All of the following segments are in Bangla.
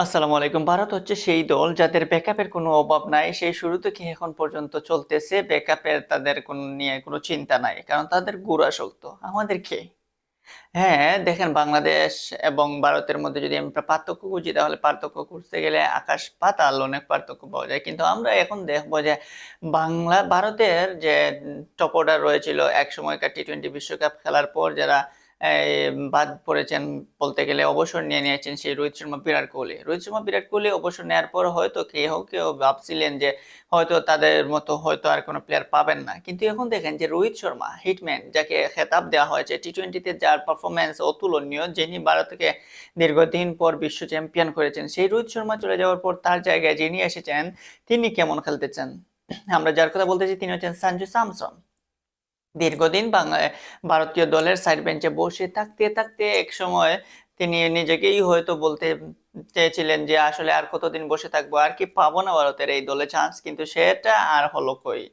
আসসালামু আলাইকুম। ভারত হচ্ছে সেই দল যাদের ব্যাকআপের কোনো অভাব নাই। সেই শুরু থেকে এখন পর্যন্ত চলতেছে। ব্যাকআপের তাদের নিয়ে কোনো চিন্তা নাই। কারণ তাদের গোড়া শক্ত। আমাদের কে? হ্যাঁ, দেখেন বাংলাদেশ এবং ভারতের মধ্যে যদি আমরা পার্থক্য খুঁজি তাহলে পার্থক্য খুঁজতে গেলে আকাশ পাতাল অনেক পার্থক্য পাওয়া যায়। কিন্তু আমরা এখন দেখব যে ভারতের যে টপ অর্ডার রয়েছিল একসময়কার টি-20 বিশ্বকাপ খেলার পর যারা বাদ পড়েছেন বলতে গেলে অবসর নিয়ে নিয়েছেন সেই রোহিত শর্মা, বিরাট কোহলি। রোহিত শর্মা, বিরাট কোহলি অবসর নেওয়ার পর হয়তো কেউ ভাবছিলেন যে হয়তো তাদের মতো হয়তো আর কোনো প্লেয়ার পাবেন না। কিন্তু এখন দেখেন যে রোহিত শর্মা হিটম্যান যাকে খেতাব দেওয়া হয়েছে টি-20তে যার পারফরম্যান্স অতুলনীয়, যিনি ভারতকে দীর্ঘদিন পর বিশ্ব চ্যাম্পিয়ন করেছেন, সেই রোহিত শর্মা চলে যাওয়ার পর তার জায়গায় যিনি এসেছেন তিনি কেমন খেলতেছেন? আমরা যার কথা বলতেছি তিনি হচ্ছেন সঞ্জু স্যামসন। দীর্ঘদিন ভারতীয় দলের সাইড বেঞ্চে বসে থাকতে থাকতে এক সময় তিনি নিজেকেই হয়তো বলতে চেয়েছিলেন যে আসলে আর কতদিন বসে থাকবো, আর কি পাবো না ভারতের এই দলে চান্স, কিন্তু সেটা আর হলো কই।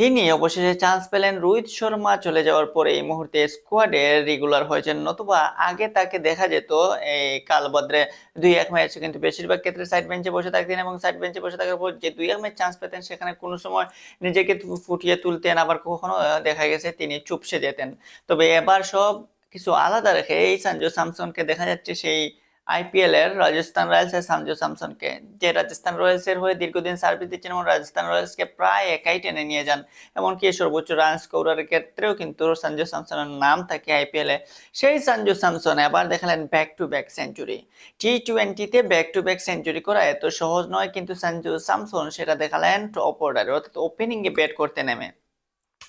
তিনি অবশেষে চান্স পেলেন রোহিত শর্মা চলে যাওয়ার পরে এই মুহূর্তে স্কোয়াডে রেগুলার হয়েছেন, নতুবা আগে তাকে দেখা যেত এই কালবদরে 2-1 ম্যাচ, কিন্তু বেশিরভাগ ক্ষেত্রে সাইড বেঞ্চে বসে থাকতেন এবং সাইড বেঞ্চে বসে থাকার পর যে 2-1 ম্যাচ চান্স পেতেন সেখানে কোনো সময় নিজেকে ফুটিয়ে তুলতেন, আবার কখনো দেখা গেছে তিনি চুপসে যেতেন। তবে এবার সব কিছু আলাদা রেখে এই সঞ্জু স্যামসনকে দেখা যাচ্ছে সেই আইপিএল এর রাজস্থান রয়্যালস এর সঞ্জু স্যামসনকে, যে রাজস্থান রয়্যালস এর হয়ে দীর্ঘদিন সার্ভিস দিচ্ছেন এবং রাজস্থান রয়্যালসকে প্রায় একাই টেনে নিয়ে যান। এমনকি সর্বোচ্চ রান স্কোরার ক্ষেত্রেও কিন্তু সঞ্জু স্যামসনের নাম থাকে আইপিএল এ। সেই সঞ্জু স্যামসন এবার দেখালেন ব্যাক টু ব্যাক সেঞ্চুরি। টি-20তে ব্যাক টু ব্যাক সেঞ্চুরি করা এত সহজ নয়, কিন্তু সঞ্জু স্যামসন সেটা দেখালেন টপ অর্ডারে, অর্থাৎ ওপেনিং এ ব্যাট করতে নেমে।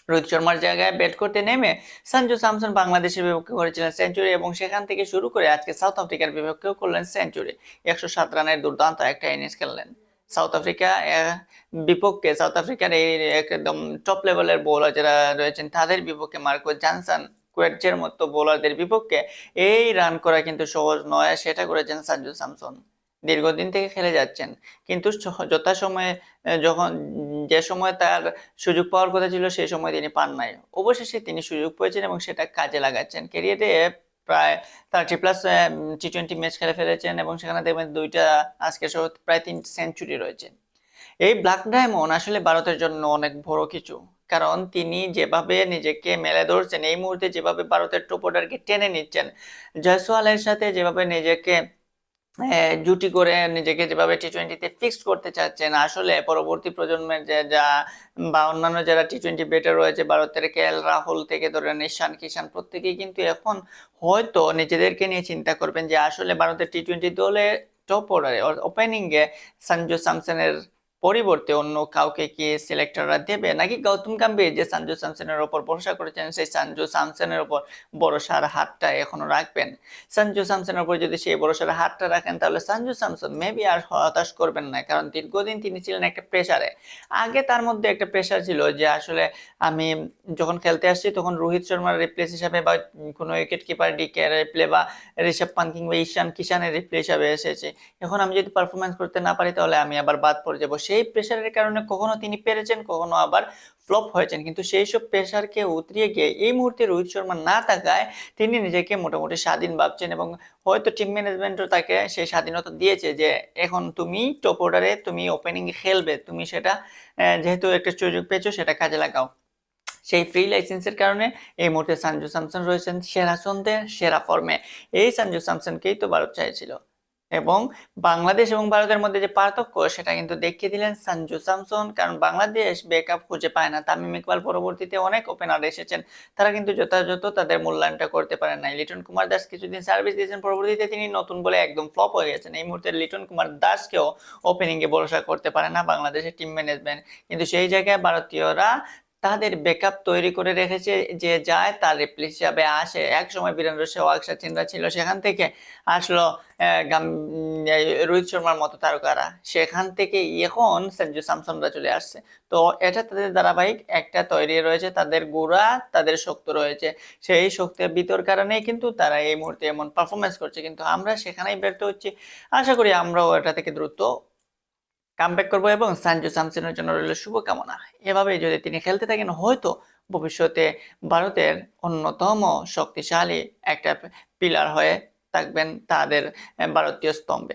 রোহিত শর্মার জায়গায় ব্যাট করতে নেমে সঞ্জু স্যামসন বাংলাদেশের বিপক্ষে করেছিলেন সেঞ্চুরি এবং সেখান থেকে শুরু করে আজকে সাউথ আফ্রিকার বিপক্ষেও করলেন সেঞ্চুরি। 107 রানের দুর্দান্ত একটা ইনিংস খেললেন। সাউথ আফ্রিকা বিপক্ষে সাউথ আফ্রিকার এই একদম টপ লেভেলের বোলার যারা রয়েছেন তাদের বিপক্ষে মার্কো জনসন, কুয়েটজের মতো বোলারদের বিপক্ষে এই রান করা কিন্তু সহজ নয়, সেটা করেছেন সঞ্জু স্যামসন। দীর্ঘদিন থেকে খেলে যাচ্ছেন, কিন্তু যথাসময়ে যখন যে সময় তার সুযোগ পাওয়ার কথা ছিল সেই সময় তিনি পান নাই। অবশেষে তিনি সুযোগ পেয়েছেন এবং সেটা কাজে লাগাচ্ছেন। ক্যারিয়ারে প্রায় 30+ টি-20 ম্যাচ খেলে ফেলেছেন এবং সেখানে দেখবেন 2টা, আজকে সহ প্রায় 3 সেঞ্চুরি রয়েছে। এই ব্ল্যাক ডায়মন্ড আসলে ভারতের জন্য অনেক বড় কিছু। কারণ তিনি যেভাবে নিজেকে মেলে ধরছেন, এই মুহূর্তে যেভাবে ভারতের টপ অর্ডারকে টেনে নিচ্ছেন, জয়সওয়ালের সাথে যেভাবে নিজেকে জুটি করে নিজেকে যেভাবে টি-20তে ফিক্সড করতে চাচ্ছেন, আসলে পরবর্তী প্রজন্মের যে যা বা অন্যান্য যারা টি-20 ব্যাটার রয়েছে ভারতের, কেএল রাহুল থেকে ধরে ঈশান কিষান, প্রত্যেকেই কিন্তু এখন হয়তো নিজেদেরকে নিয়ে চিন্তা করবেন যে আসলে ভারতের টি-20 দলে টপ অর্ডারে ওপেনিং এ সঞ্জু স্যামসনের পরিবর্তে অন্য কাউকে কি সিলেক্টররা দেবে, নাকি গৌতম গম্ভীর যে সঞ্জু স্যামসনের উপর ভরসা করেছেন সেই সঞ্জু স্যামসনের উপর ভরসার হাতটা এখনো রাখবেন। সঞ্জু স্যামসনের উপর যদি সেই ভরসার হাতটা রাখেন তাহলে সঞ্জু স্যামসন মেবি আর হতাশ করবেন না, কারণ দীর্ঘদিন তিনি ছিলেন একটা প্রেসারে। আগে তার মধ্যে একটা প্রেসার ছিল যে আসলে আমি যখন খেলতে আসছি তখন রোহিত শর্মার রিপ্লেস হিসাবে বা কোনো উইকেট কিপার ডিকে রিপ্লে বা ঋষভ পান্ত কিংবা ঈশান কিষানের রিপ্লে হিসাবে এসেছে। এখন আমি যদি পারফরমেন্স করতে না পারি তাহলে আমি আবার বাদ পড়ে যাব। সেই প্রেসারের কারণে কখনো তিনি পেরেছেন, কখনো আবার ফ্লপ হয়েছেন, কিন্তু সেই সব প্রেসারকে উতরিয়ে গিয়ে এই মুহূর্তে রোহিত শর্মা না থাকায় তিনি নিজেকে মোটামুটি স্বাধীন ভাবছেন এবং হয়তো টিম ম্যানেজমেন্টও তাকে সেই স্বাধীনতা দিয়েছে যে এখন তুমি টপ অর্ডারে তুমি ওপেনিং খেলবে, তুমি সেটা যেহেতু একটা সুযোগ পেয়েছো সেটা কাজে লাগাও। সেই ফ্রি লাইসেন্সের কারণে এই মুহূর্তে সঞ্জু স্যামসন রয়েছেন সেরা ছন্দে, সেরা ফর্মে। এই সঞ্জু স্যামসনকেই তো ভারত চাইছিল এবং বাংলাদেশ এবং ভারতের মধ্যে যে পার্থক্য সেটা কিন্তু দেখিয়ে দিলেন সঞ্জু স্যামসন। কারণ বাংলাদেশ ব্যাকআপ খুঁজে পায় না। তামিম ইকবাল পরবর্তীতে অনেক ওপেনার এসেছেন, তারা কিন্তু যথাযথ তাদের মূল্যায়নটা করতে পারেন নাই। লিটন কুমার দাস কিছুদিন সার্ভিস দিয়েছেন, পরবর্তীতে তিনি নতুন বলে একদম ফ্লপ হয়ে গেছেন। এই মুহূর্তে লিটন কুমার দাসকেও ওপেনিং এ ভরসা করতে পারে না বাংলাদেশের টিম ম্যানেজমেন্ট, কিন্তু সেই জায়গায় ভারতীয়রা তাদের ব্যাকআপ তৈরি করে রেখেছে, যে যায় তার রিপ্লেস হিসাবে আসে। এক সময় বীরেন্দ্র সেহবাগ, সচিনরা ছিল, সেখান থেকে আসলো রোহিত শর্মার মতো তারকারা, সেখান থেকে এখন সঞ্জু স্যামসনরা চলে আসছে। তো এটা তাদের ধারাবাহিক একটা তৈরি রয়েছে, তাদের গোড়া, তাদের শক্ত রয়েছে, সেই শক্তির ভিতর কারণেই কিন্তু তারা এই মুহূর্তে এমন পারফরমেন্স করছে, কিন্তু আমরা সেখানেই ব্যর্থ হচ্ছি। আশা করি আমরাও এটা থেকে দ্রুত কামব্যাক করবো এবং সঞ্জু স্যামসনের জন্য রইল শুভকামনা। এভাবে যদি তিনি খেলতে থাকেন হয়তো ভবিষ্যতে ভারতের অন্যতম শক্তিশালী একটা পিলার হয়ে থাকবেন তাদের ভারতীয় স্তম্ভে।